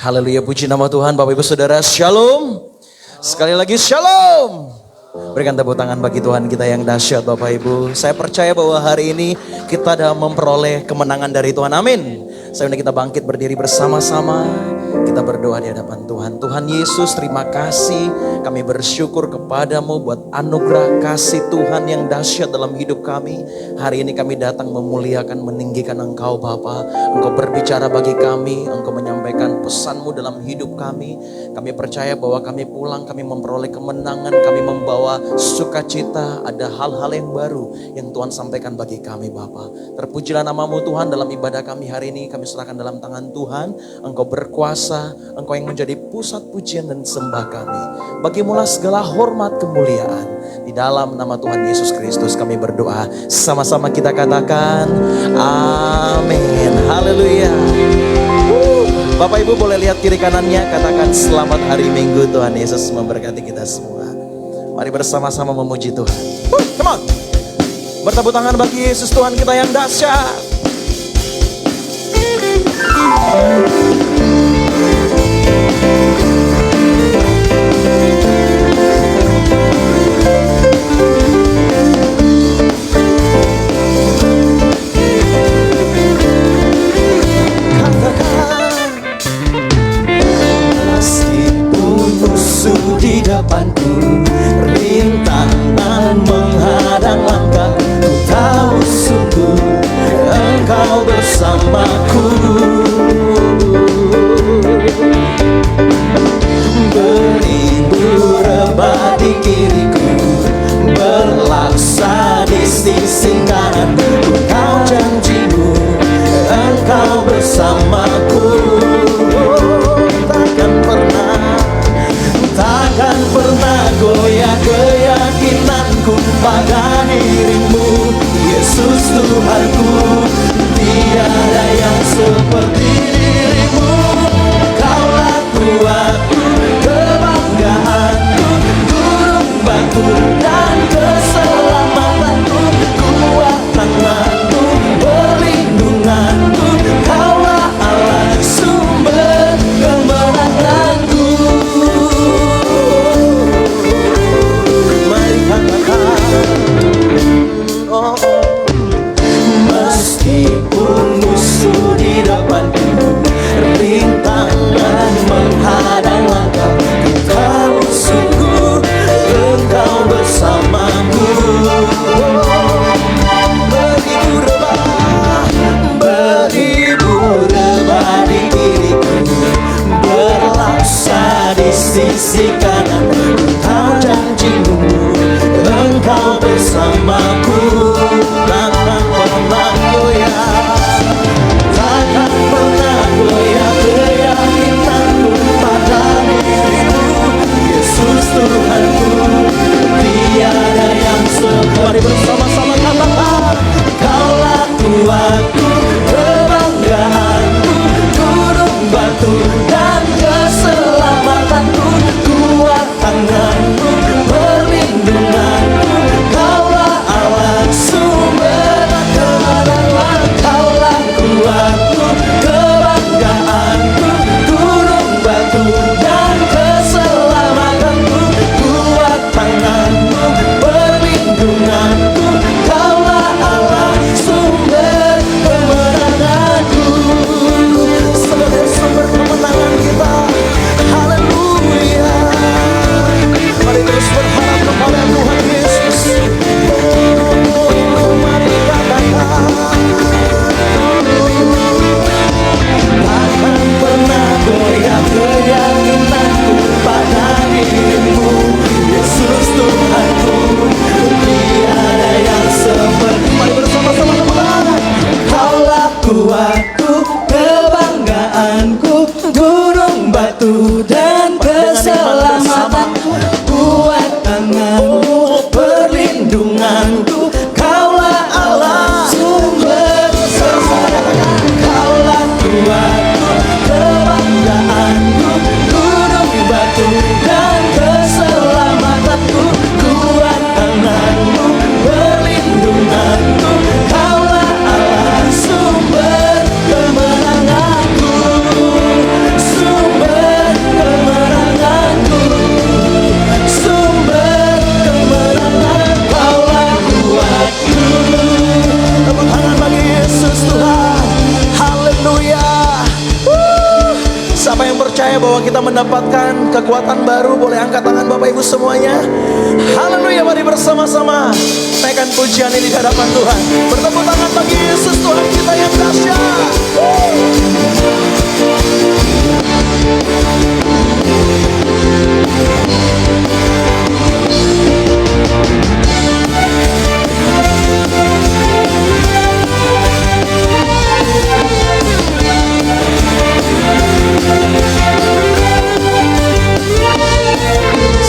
Haleluya, puji nama Tuhan. Bapak Ibu Saudara, shalom. Sekali lagi shalom. Berikan tepuk tangan bagi Tuhan kita yang dahsyat Bapak Ibu. Saya percaya bahwa hari ini kita dah memperoleh kemenangan dari Tuhan. Amin. Saya undang kita bangkit berdiri bersama-sama. Kita berdoa di hadapan Tuhan. Tuhan Yesus, terima kasih. Kami bersyukur kepadamu buat anugerah kasih Tuhan yang dahsyat dalam hidup kami. Hari ini kami datang memuliakan, meninggikan Engkau Bapa. Engkau berbicara bagi kami. Engkau menyampaikan pesan-Mu dalam hidup kami. Kami percaya bahwa kami pulang, kami memperoleh kemenangan. Kami membawa sukacita. Ada hal-hal yang baru yang Tuhan sampaikan bagi kami Bapa. Terpujilah nama-Mu Tuhan dalam ibadah kami hari ini. Kami serahkan dalam tangan Tuhan. Engkau berkuasa. Engkau yang menjadi pusat pujian dan sembah kami. Bagimulah segala hormat kemuliaan. Di dalam nama Tuhan Yesus Kristus kami berdoa. Sama-sama kita katakan amin. Haleluya. Bapak Ibu boleh lihat kiri kanannya. Katakan selamat hari Minggu. Tuhan Yesus memberkati kita semua. Mari bersama-sama memuji Tuhan. Come on. Bertepuk tangan bagi Yesus Tuhan kita yang dahsyat. Di depanku, rintangan menghadang langkahku, ku tahu sungguh Engkau bersamaku. Beribu rebah di kiriku, berlaksa di sisi kananku, ku tahu janjimu Engkau bersamaku. Takkan pernah goyah keyakinanku pada dirimu, Yesus Tuhanku. Tiada yang seperti dirimu. Kaulah kuatku, kebanggaanku, gunung batu dan keselamatanku, kuat tanganku, perlindunganku. Kaulah Allah, sumber kemenanganku. Meskipun musuh di depanku, rintangan menghadang langkahku, ku tahu sungguh Engkau bersamaku. Beribu rebah di kiriku, berlaksa di sisi kananku, ku tahu janjimu Engkau bersamaku. Takkan pernah goyah, takkan pernah goyah keyakinanku pada dirimu, Yesus Tuhanku. Tiada yang seperti. Mari bersama-sama katakan, Kaulah kuatku, kebanggaanku, gunung batu dan keselamatanku, kuat tanganku, perlindunganku. Kaulah Allah, sumber kemenangan. Kaulah kuatku, kebanggaanku, gunung batu dan keselamatanku, kuat tanganmu, perlindunganku. Kaulah Allah, sumber kemenanganku. Sebagai sumber kemenangan kita, percaya bahwa kita mendapatkan kekuatan baru? Boleh angkat tangan Bapak Ibu semuanya. Haleluya, mari bersama-sama naikkan pujian ini di hadapan Tuhan. Bertepuk tangan bagi Yesus Tuhan kita yang dahsyat.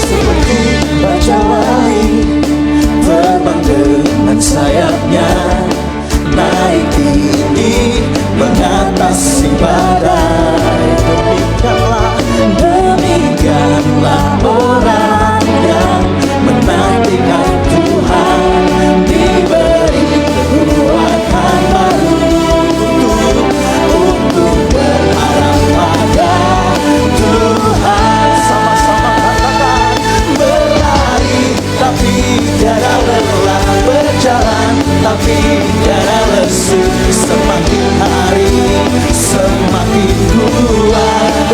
Seperti baja wali terbang dengan sayapnya, naik tinggi mengatasi badai. Demikianlah orang yang menantikan Tuhan, diberi kekuatan baru untuk berharap pada Tuhan. Sama-sama katakan, berlari tapi tiada lelah, berjalan tapi tiada lesu, semakin hari semakin kuat.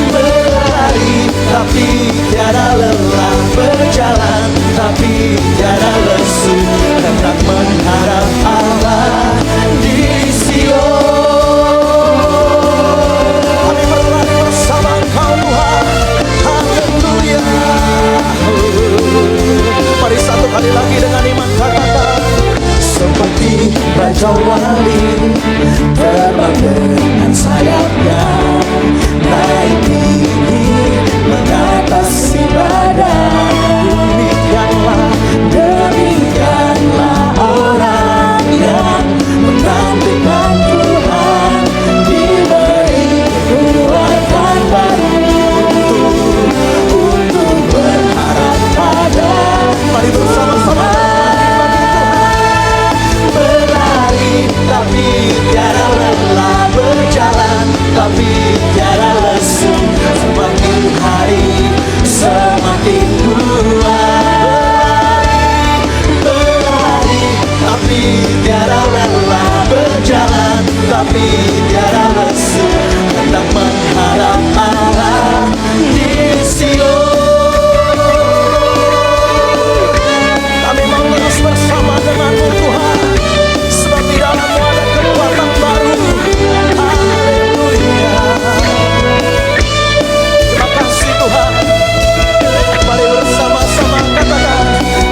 Berlari tapi tiada lelah, berjalan tapi tiada lesu, hendak mengharap Allah di Sion. Kami berlari bersama Engkau Tuhan. Haleluya. Mari satu kali lagi dengan iman katakan, seperti baja wali terbang dengan sayapnya, naik tinggi mengatasi badai. Demikianlah orang yang menantikan Tuhan, diberi kekuatan baru untuk berharap pada. Mari bersama-sama berlari tapi tiada lelah, berjalan tapi tiada lesu, semakin hari semakin kuat. Berlari tapi tiada lelah, berjalan tapi tiada lesu, hendak mengharap Allah di Sion. Kami mau terus bersama denganmu Tuhan, sebab di dalammu ada kekuatan baru. Haleluya. Terima kasih Tuhan. Mari bersama-sama katakan,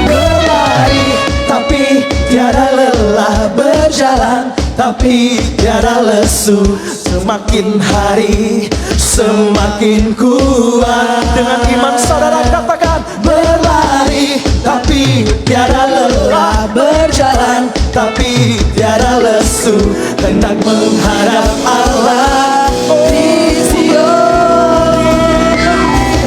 berlari tapi tiada lelah, berjalan tapi tiada lesu, semakin hari semakin kuat. Dengan iman saudara katakan, berlari tapi tiada lelah, berjalan tapi tiada lesu, hendak menghadap Allah di Sion.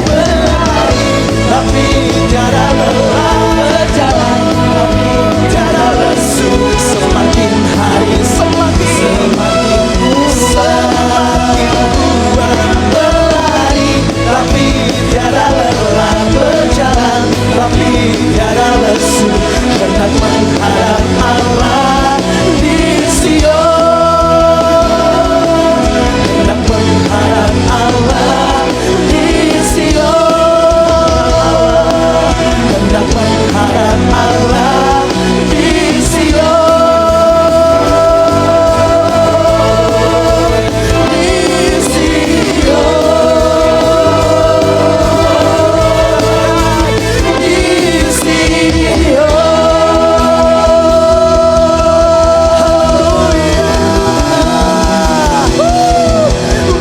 Berlari tapi tiada lelah, berjalan tapi tiada lesu, semakin hari semakin kuat. Berlari tapi tiada lelah, berjalan tapi tiada lesu, hendak menghadap Allah di Sion. Hendak menghadap Allah di Sion. Hendak menghadap Allah di Sion. Di Sion. Di Sion.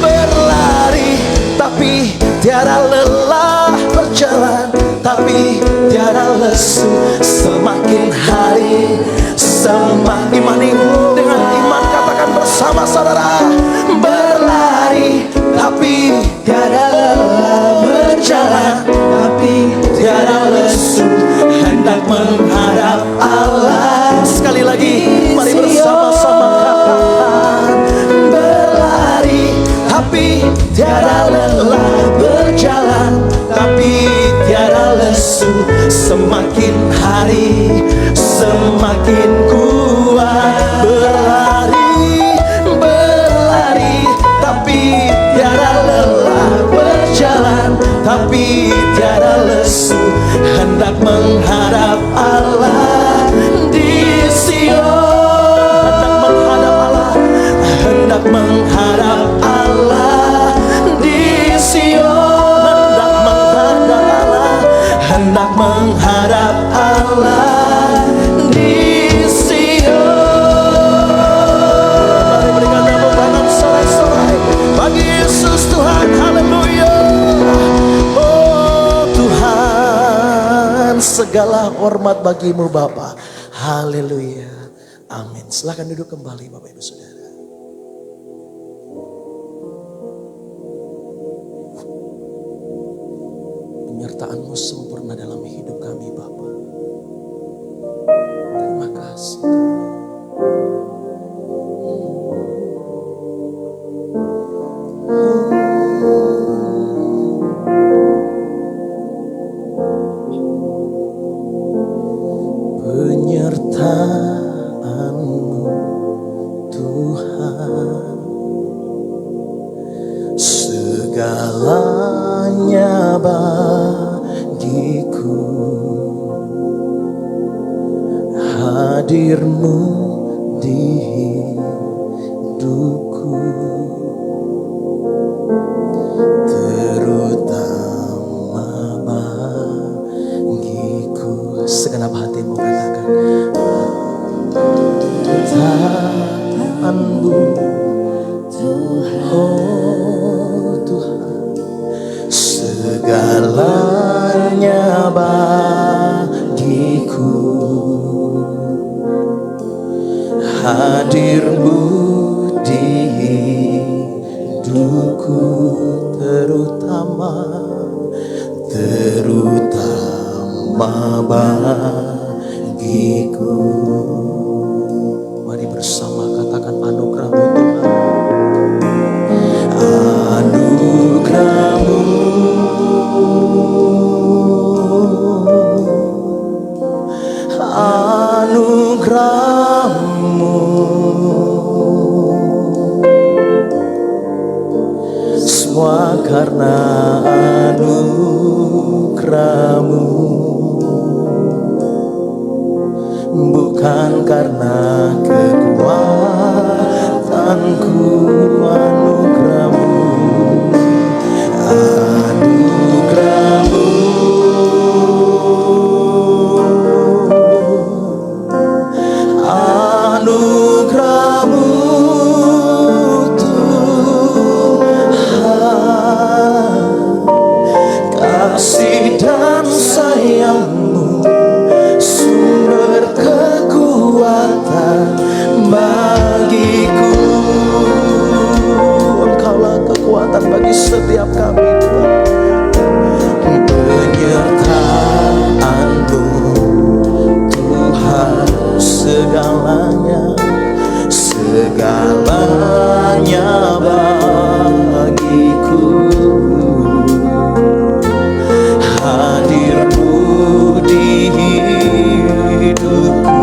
Berlari tapi tiada lelah, berjalan tapi tiada lesu, semakin hari semakin imani. Dengan iman katakan bersama saudara, berlari tapi tiada lelah, berjalan tapi tiada lesu, hendak menghadap Allah. Sekali lagi, mari bersama-sama katakan, berlari tapi tiada lelah, berjalan tapi tiada lesu, semakin hari semakin kuat. Berlari, berlari tapi tiada segala hormat bagimu Bapa. Haleluya. Amin. Silahkan duduk kembali Bapak Ibu Saudara. Penyertaan-Mu sempurna dalam hidup kami Bapa. Terima kasih. Penyertaan-Mu Tuhan, segalanya bagiku. Hadir-Mu di hidupku, terutama bagiku. Segenap hatimu katakan, Tuhan-Mu Tuhan, oh Tuhan, segalanya bagiku. Hadir-Mu di hidupku, terutama bagiku. Mari bersama katakan anugerah-Mu Tuhan. Anugerah-Mu, anugerah-Mu, semua karena anugerah-Mu, bukan karena kekuatanku. Anugerah-Mu, anugerah-Mu, anugerah-Mu Tuhan, kasih dan sayang-Mu, sumber kekuatan bagiku. Engkaulah kekuatan bagi setiap kami Tuhan. Penyertaan-Mu Tuhan, segalanya bagiku. Hadir-Mu di hidupku,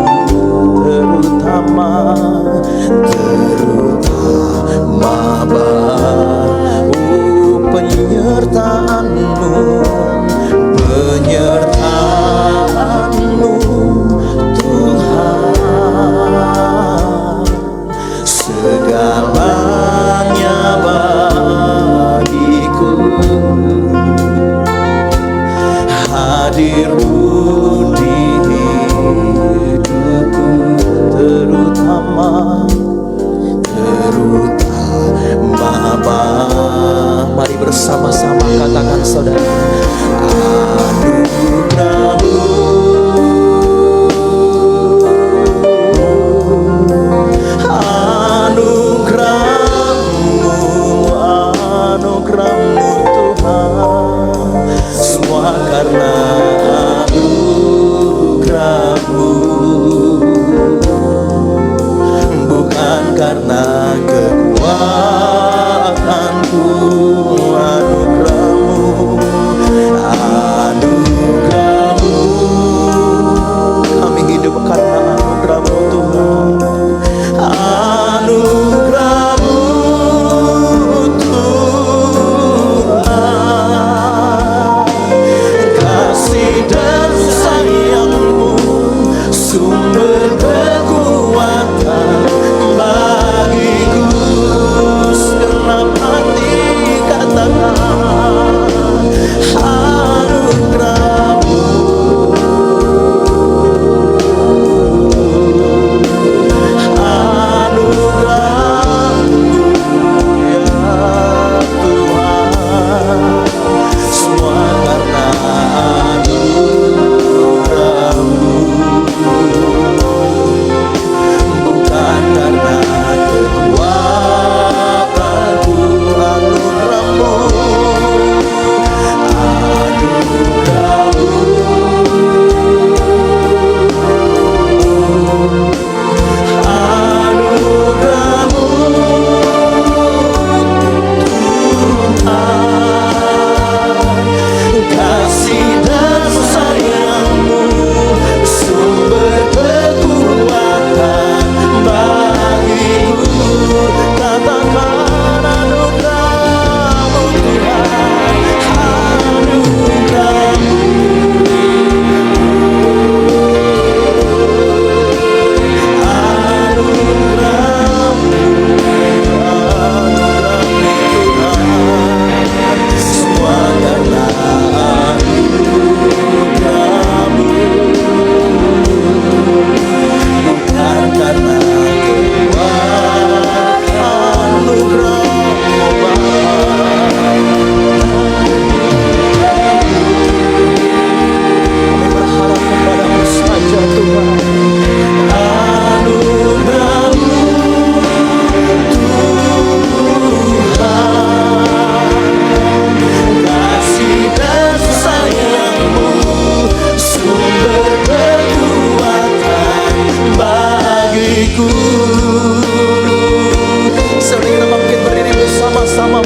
terutama penyertaan-Mu Tuhan, segalanya bagiku. Hadir-Mu di hidupku, terutama Bapa. Mari bersama-sama katakan saudara, anugerah-Mu, anugerah-Mu, anugerah-Mu Tuhan, semua karena anugerah-Mu, bukan karena kekuatanku. Anugerah-Mu, anugerah-Mu, kami hidup karena anugerah-Mu Tuhan. Anugerah-Mu Tuhan, kasih dan sayang-Mu, sumber kekuatan bagiku. Segenap hati katakan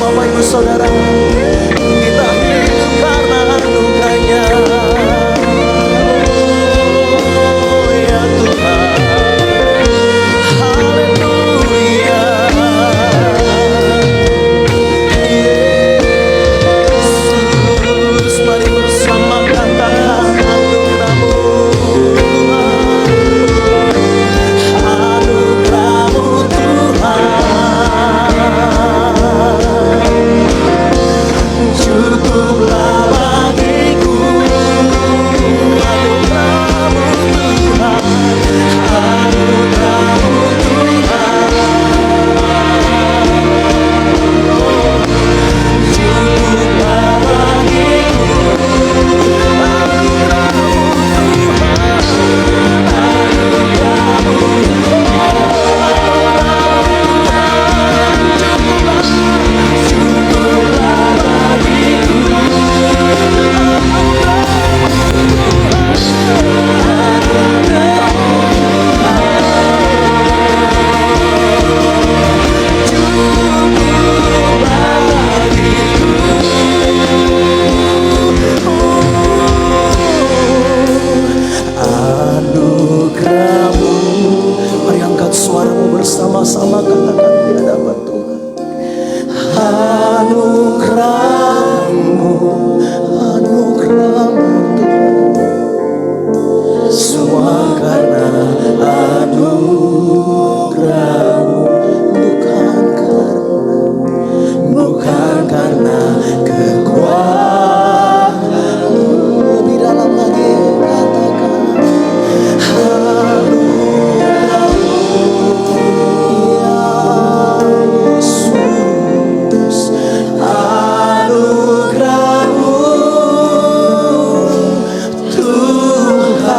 Bapak Ibu Saudara. Kita hidup karena anugerahnya. Oh ya Tuhan. Haleluya. Yesus, mari bersama katakan anugerah-Mu Tuhan. Anugerah-Mu Tuhan. Cukuplah bagiku. Anugerah-Mu Tuhan. Anugerah-Mu Tuhan. Cukuplah bagiku. Anugerah-Mu. Mari angkat suaramu bersama-sama katakan di hadapan Tuhan. Anugerah-Mu, anugerah-Mu Tuhan. Semua karena anugerah-Mu, bukan karena kekuatan. Lebih dalam lagi katakan anugerah-Mu, ya Yesus. Anugerah-Mu Tuhan.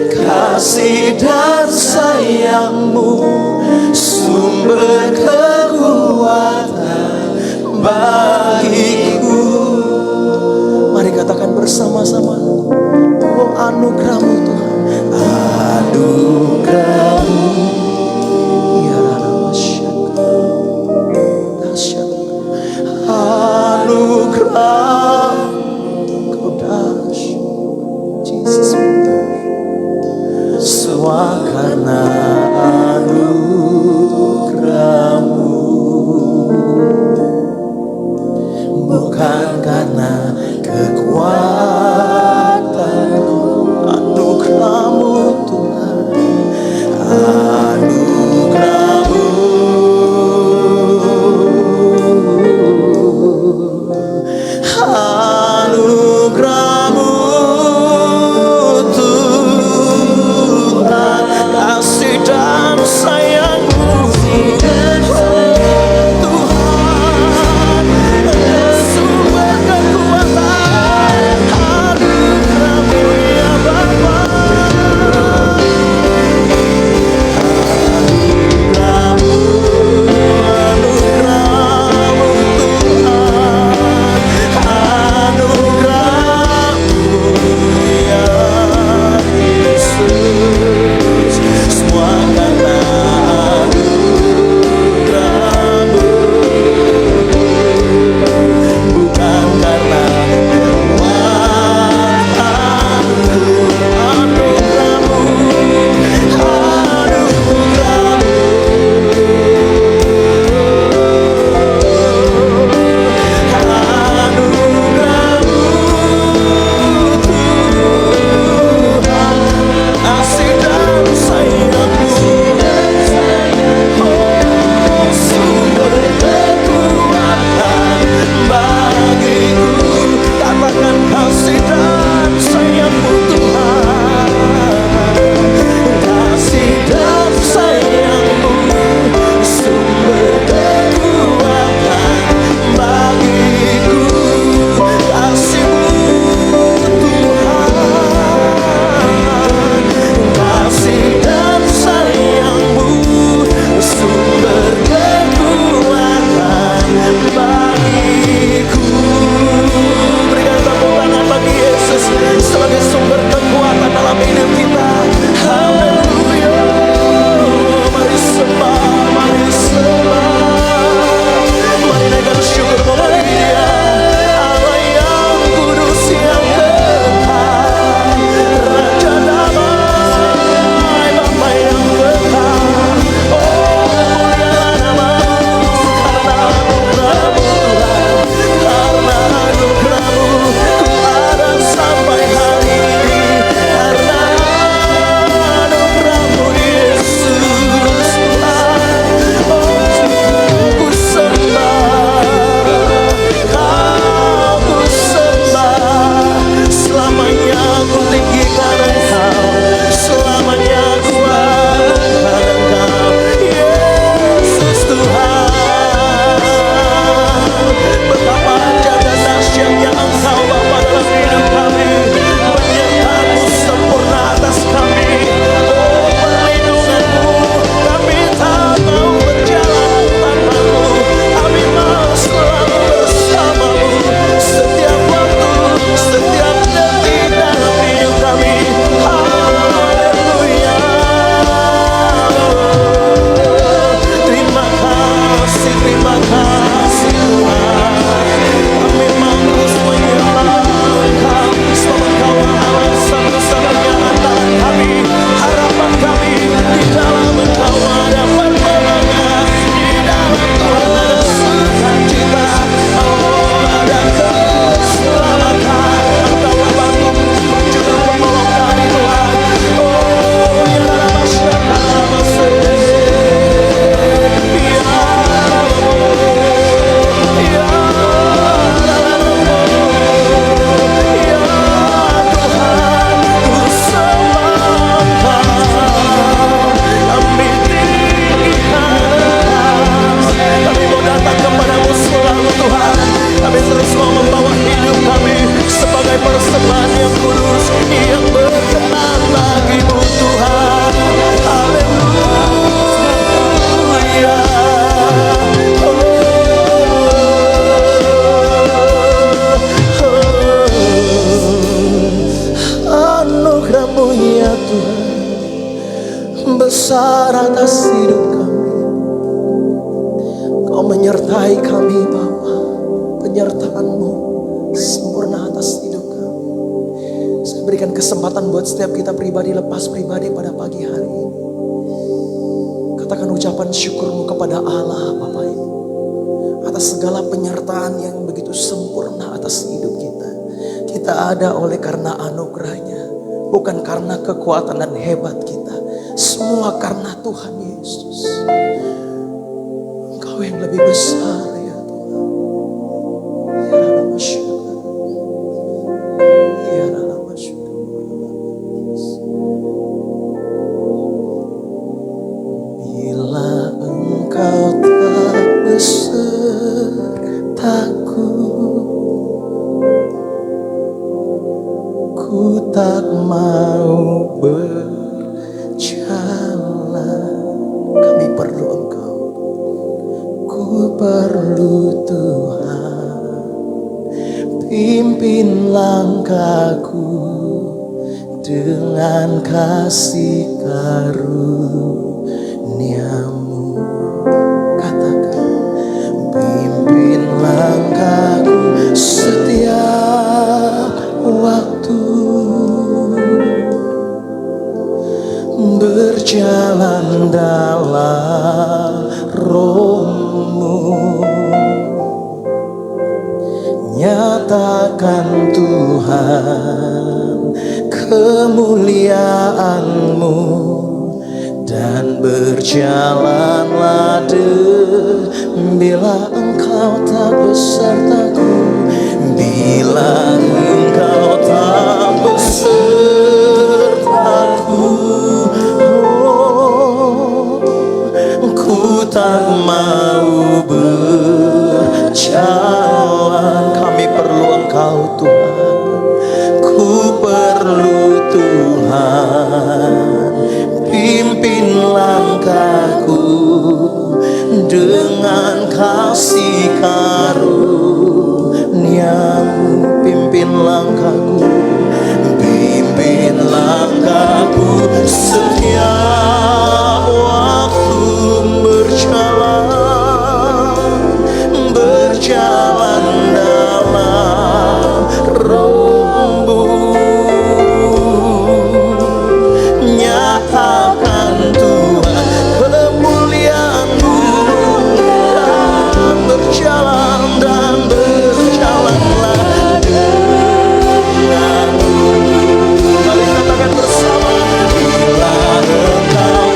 Kasih dan sayang-Mu sumber kekuatan menyertai kami Bapa. Penyertaan-Mu sempurna atas hidup kami. Saya berikan kesempatan buat setiap kita pribadi, lepas pribadi pada pagi hari ini. Katakan ucapan syukur-Mu kepada Allah Bapak Ibu. Atas segala penyertaan yang begitu sempurna atas hidup kita. Kita ada oleh karena anugerah-Nya. Bukan karena kekuatan dan hebat kita. Semua karena Tuhan Yesus. Engkau yang lebih besar ya Tuhan. Ya dalam syukur. Ya dalam syukur. Bila Engkau tak besertaku, ku tak mau berjalan. Kami perlu Engkau. Ku perlu Tuhan. Pimpin langkahku dengan kasih karunia-Mu. Katakan, pimpin langkahku setiap waktu, berjalan dalam Roh-Mu. Nyatakan Tuhan kemuliaan-Mu, dan berjalanlah bila Engkau tak besertaku. Bila Engkau tak besertaku, ku tak mau berjalan. Kami perlu Engkau Tuhan. Ku perlu Tuhan. Pimpin langkahku dengan kasih karunia-Mu. Pimpin langkahku. Pimpin langkahku setiap waktu, berjalan dalam Roh-Mu. Nyatakan Tuhan kemuliaan-Mu, dan berjalanlah denganku. Mari katakan bersama, bila Engkau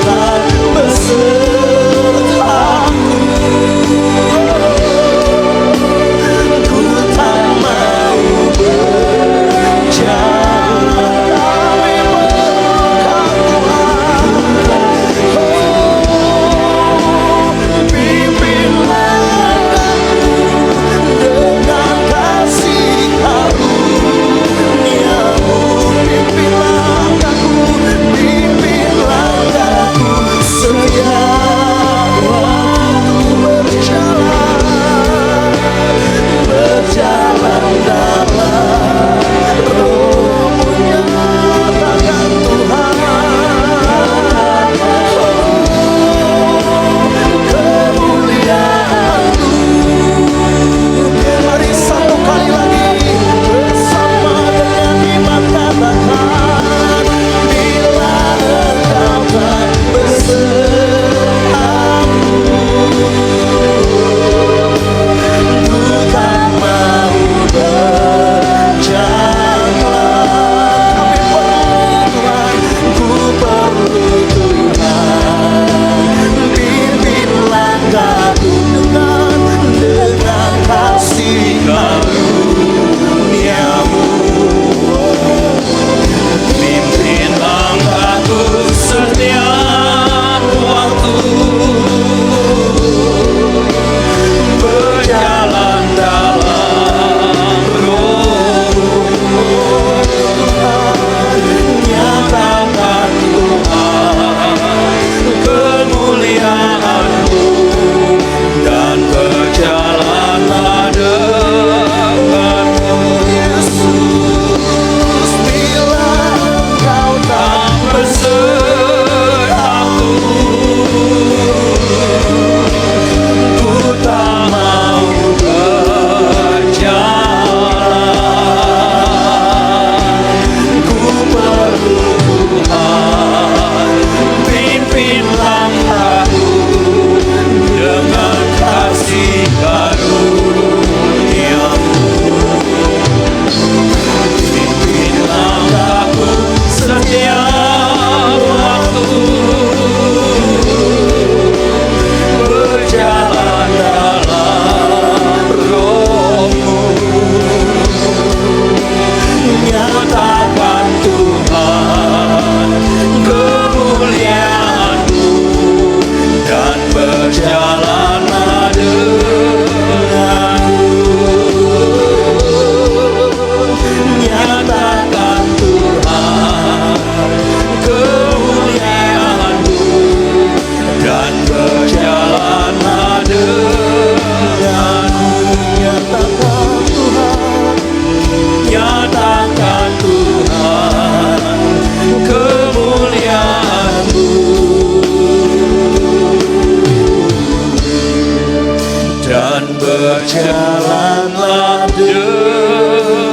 dan berjalanlah denganku.